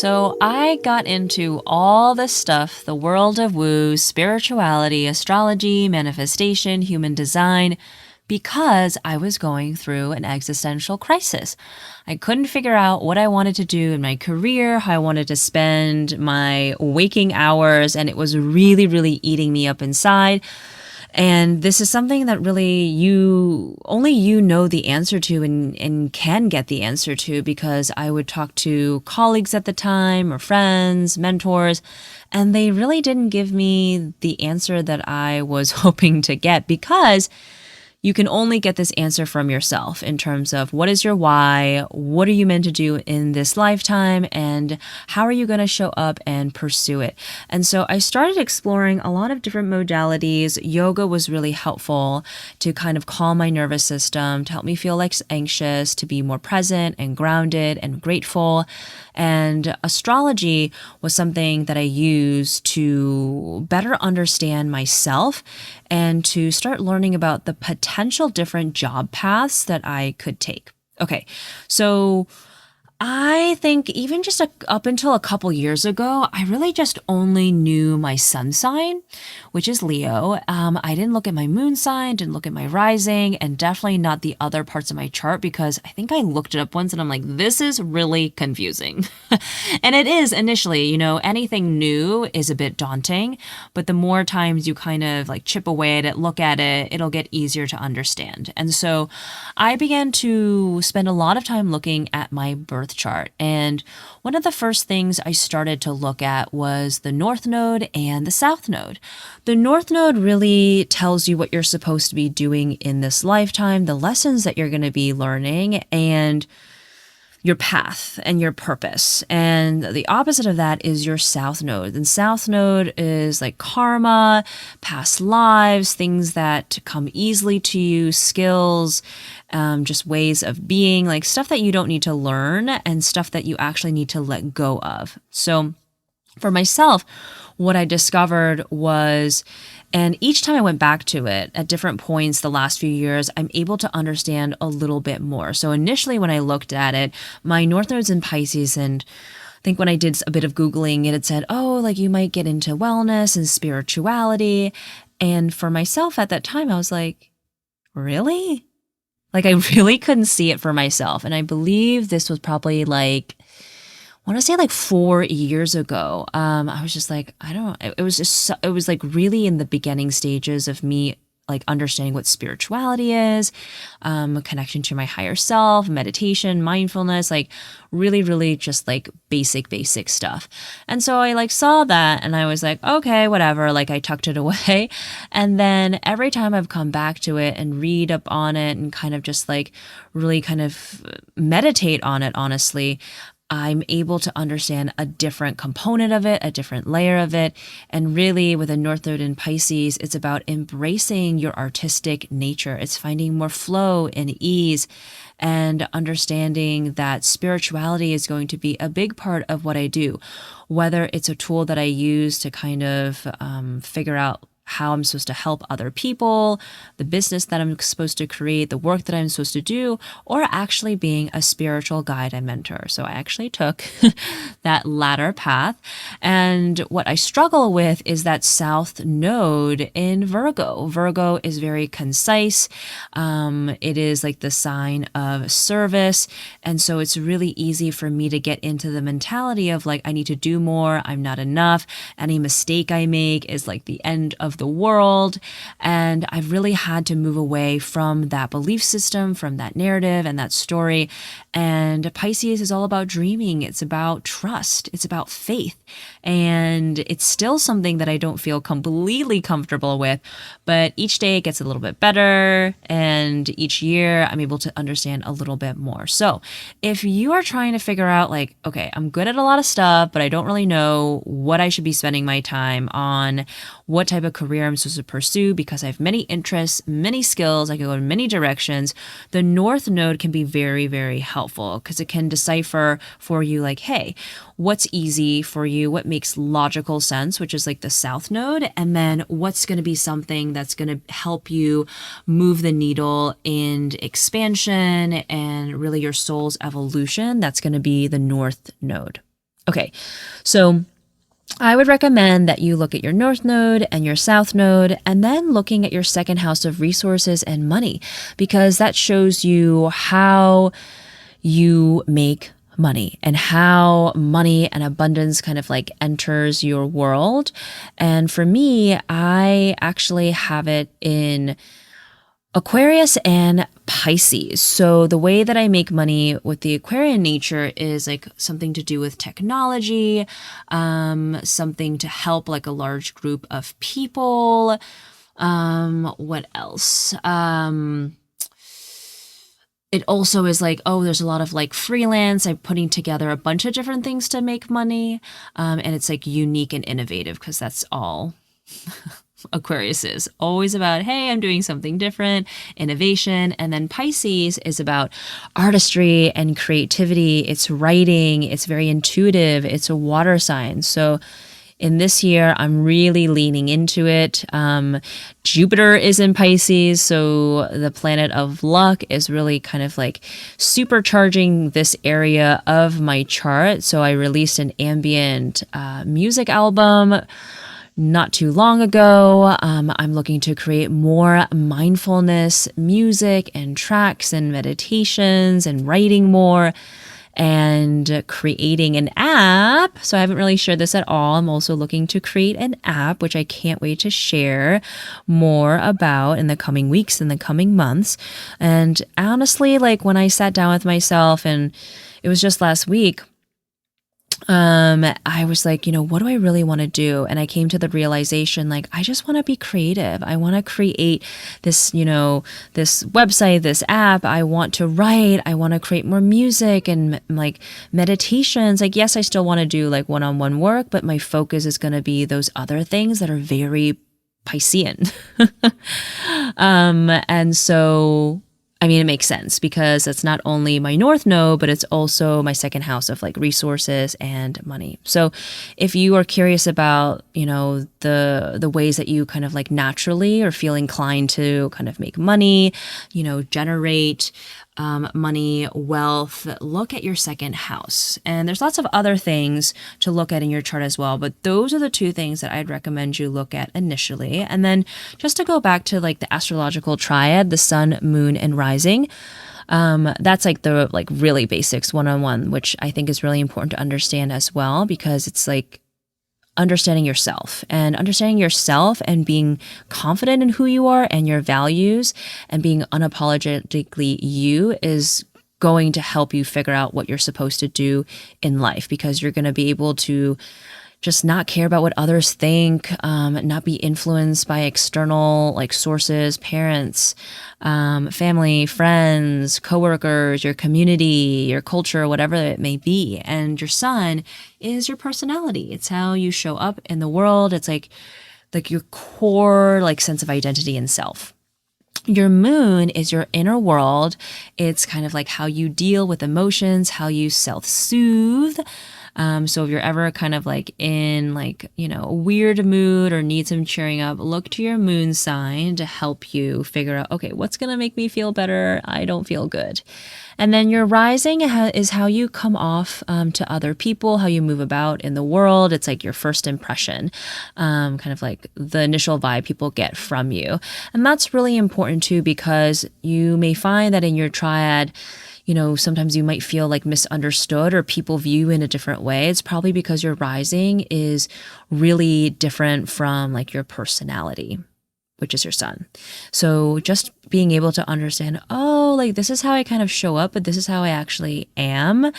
So I got into all this stuff, the world of woo, spirituality, astrology, manifestation, human design, because I was going through an existential crisis. I couldn't figure out what I wanted to do in my career, how I wanted to spend my waking hours, and it was really, really eating me up inside. And this is something that really only you know the answer to and can get the answer to, because I would talk to colleagues at the time or friends, mentors, and they really didn't give me the answer that I was hoping to get, because you can only get this answer from yourself in terms of what is your why, what are you meant to do in this lifetime, and how are you going to show up and pursue it. And so I started exploring a lot of different modalities. Yoga was really helpful to kind of calm my nervous system, to help me feel less anxious, to be more present and grounded and grateful. And astrology was something that I used to better understand myself and to start learning about the potential different job paths that I could take. Okay, so I think even just up until a couple years ago, I really just only knew my sun sign, which is Leo. I didn't look at my moon sign, didn't look at my rising, and definitely not the other parts of my chart, because I think I looked it up once and I'm like, this is really confusing. And it is initially, anything new is a bit daunting, but the more times you kind of like chip away at it, look at it, it'll get easier to understand. And so I began to spend a lot of time looking at my birth chart. And one of the first things I started to look at was the North Node and the South Node. The North Node really tells you what you're supposed to be doing in this lifetime, the lessons that you're going to be learning, and your path and your purpose. And the opposite of that is your South Node. And South Node is like karma, past lives, things that come easily to you, skills, just ways of being, like stuff that you don't need to learn and stuff that you actually need to let go of. So for myself, what I discovered was, and each time I went back to it at different points the last few years, I'm able to understand a little bit more. So initially when I looked at it, my North Node's in Pisces, and I think when I did a bit of Googling, it had said, oh, like you might get into wellness and spirituality. And for myself at that time, I was like, really? Like I really couldn't see it for myself. And I believe this was probably I want to say 4 years ago. I was just like, it was like really in the beginning stages of me like understanding what spirituality is, connection to my higher self, meditation, mindfulness, like really, really just like basic stuff. And so I saw that and I was like, okay, whatever. Like I tucked it away. And then every time I've come back to it and read up on it and kind of just like really kind of meditate on it, honestly, I'm able to understand a different component of it, a different layer of it. And really with a North Node in Pisces, it's about embracing your artistic nature. It's finding more flow and ease and understanding that spirituality is going to be a big part of what I do, whether it's a tool that I use to kind of figure out how I'm supposed to help other people, the business that I'm supposed to create, the work that I'm supposed to do, or actually being a spiritual guide and mentor. So I actually took that latter path. And what I struggle with is that South Node in Virgo. Virgo is very concise. It is like the sign of service. And so it's really easy for me to get into the mentality of like, I need to do more. I'm not enough. Any mistake I make is like the end of the world. And I've really had to move away from that belief system, from that narrative and that story. And Pisces is all about dreaming. It's about trust. It's about faith. And it's still something that I don't feel completely comfortable with, but each day it gets a little bit better. And each year I'm able to understand a little bit more. So if you are trying to figure out like, okay, I'm good at a lot of stuff, but I don't really know what I should be spending my time on, what type of career I'm supposed to pursue, because I have many interests, many skills, I can go in many directions, the North Node can be very, very helpful because it can decipher for you like, hey, what's easy for you, what makes logical sense, which is like the South Node, and then what's going to be something that's going to help you move the needle in expansion and really your soul's evolution, that's going to be the North Node. Okay, so I would recommend that you look at your north node and your south node, and then looking at your second house of resources and money, because that shows you how you make money and how money and abundance kind of like enters your world. And for me, I actually have it in Aquarius and Pisces. So the way that I make money with the Aquarian nature is like something to do with technology, something to help like a large group of people. What else? It also is like, oh, there's a lot of like freelance. I'm putting together a bunch of different things to make money. And it's like unique and innovative because that's all Aquarius is always about, hey, I'm doing something different, innovation. And then Pisces is about artistry and creativity. It's writing. It's very intuitive. It's a water sign. So in this year, I'm really leaning into it. Jupiter is in Pisces, so the planet of luck is really kind of like supercharging this area of my chart. So I released an ambient music album not too long ago. I'm looking to create more mindfulness music and tracks and meditations and writing more and creating an app. So I haven't really shared this at all. I'm also looking to create an app, which I can't wait to share more about in the coming weeks and the coming months. And honestly, like when I sat down with myself, and it was just last week, I was like, what do I really want to do? And I came to the realization, like, I just want to be creative. I want to create this, this website, this app. I want to write. I want to create more music and like meditations. Like, yes, I still want to do like one-on-one work, but my focus is going to be those other things that are very Piscean. And so I mean, it makes sense because it's not only my north node, but it's also my second house of like resources and money. So if you are curious about, the ways that you kind of like naturally or feel inclined to kind of make money, generate money, wealth, look at your second house. And there's lots of other things to look at in your chart as well, but those are the two things that I'd recommend you look at initially. And then just to go back to like the astrological triad, the sun, moon, and rising, that's like the like really basics one-on-one, which I think is really important to understand as well, because it's like understanding yourself and being confident in who you are and your values and being unapologetically you is going to help you figure out what you're supposed to do in life, because you're going to be able to just not care about what others think, not be influenced by external like sources, parents, family, friends, coworkers, your community, your culture, whatever it may be. And your sun is your personality. It's how you show up in the world. It's like your core like sense of identity and self. Your moon is your inner world. It's kind of like how you deal with emotions, how you self-soothe. So if you're ever kind of like in like, a weird mood or need some cheering up, look to your moon sign to help you figure out, okay, what's going to make me feel better? I don't feel good. And then your rising is how you come off to other people, how you move about in the world. It's like your first impression, kind of like the initial vibe people get from you. And that's really important too, because you may find that in your triad, sometimes you might feel like misunderstood or people view you in a different way. It's probably because your rising is really different from like your personality, which is your sun. So just being able to understand, oh, like this is how I kind of show up, but this is how I actually am,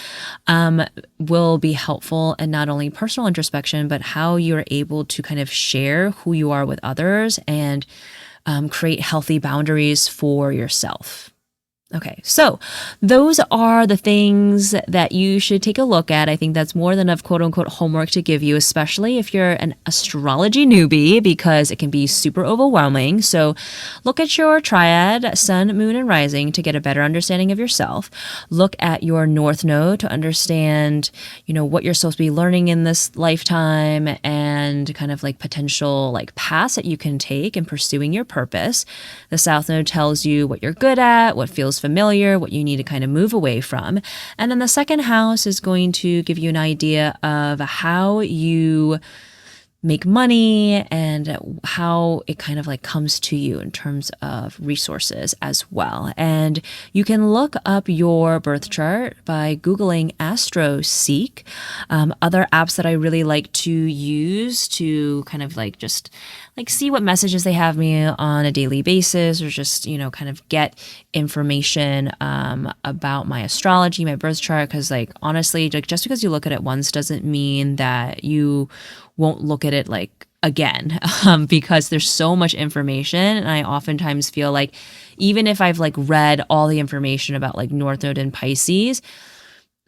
will be helpful in not only personal introspection, but how you're able to kind of share who you are with others and create healthy boundaries for yourself. Okay, so those are the things that you should take a look at. I think that's more than enough quote unquote homework to give you, especially if you're an astrology newbie, because it can be super overwhelming. So look at your triad, sun, moon, and rising to get a better understanding of yourself. Look at your north node to understand, what you're supposed to be learning in this lifetime and kind of like potential like paths that you can take in pursuing your purpose. The south node tells you what you're good at, what feels familiar, what you need to kind of move away from. And then the second house is going to give you an idea of how you make money and how it kind of like comes to you in terms of resources as well. And you can look up your birth chart by Googling AstroSeek. Other apps that I really like to use to kind of like just like see what messages they have me on a daily basis, or just, kind of get information about my astrology, my birth chart. Because like honestly, like just because you look at it once doesn't mean that you won't look at it like again, because there's so much information. And I oftentimes feel like even if I've like read all the information about like North Node and Pisces,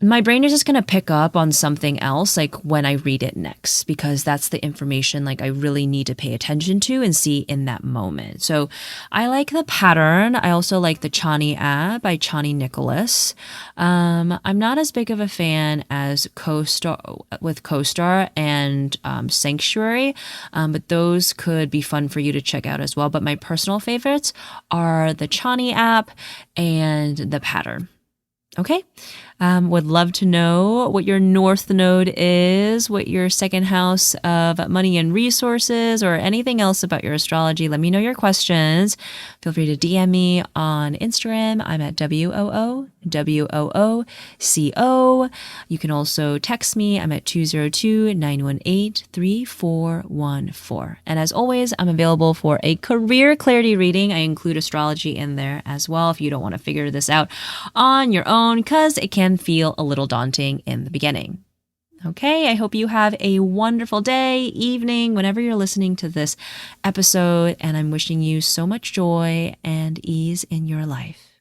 my brain is just going to pick up on something else like when I read it next, because that's the information like I really need to pay attention to and see in that moment. So I like the pattern. I also like the Chani app by Chani Nicholas. I'm not as big of a fan as CoStar and Sanctuary, but those could be fun for you to check out as well. But my personal favorites are the Chani app and the pattern. Okay. Would love to know what your North Node is, what your second house of money and resources, or anything else about your astrology. Let me know your questions. Feel free to DM me on Instagram. I'm at WOOWOOCO. You can also text me. I'm at 202-918-3414. And as always, I'm available for a career clarity reading. I include astrology in there as well if you don't want to figure this out on your own, because it can feel a little daunting in the beginning. Okay, I hope you have a wonderful day, evening, whenever you're listening to this episode, and I'm wishing you so much joy and ease in your life.